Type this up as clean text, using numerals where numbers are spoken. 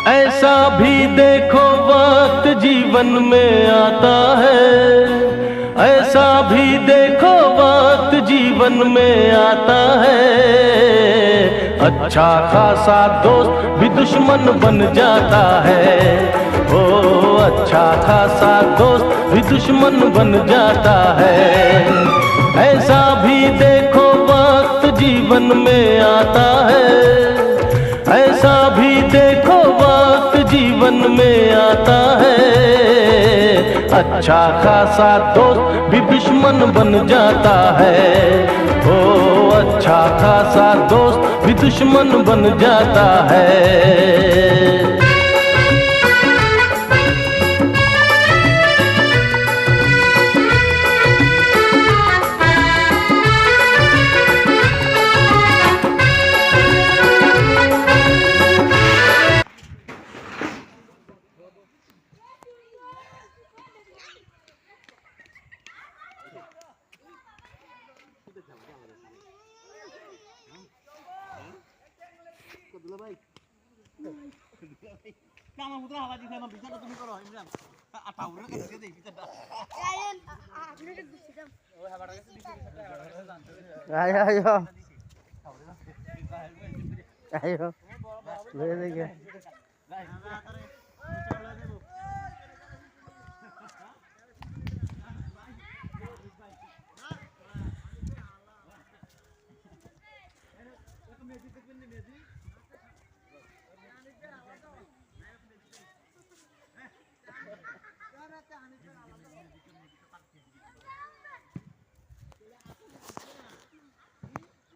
ऐसा भी देखो वक्त जीवन में आता है, ऐसा भी देखो वक्त जीवन में आता है। अच्छा खासा दोस्त भी दुश्मन बन जाता है। ओ अच्छा खासा दोस्त भी दुश्मन बन जाता है। ऐसा भी देखो वक्त जीवन में आता है, ऐसा भी देखो वक्त जीवन में आता है। अच्छा खासा दोस्त भी दुश्मन बन जाता है। ओ अच्छा खासा दोस्त भी दुश्मन बन जाता है। Ayo, ayo. Ayo. Boleh lagi.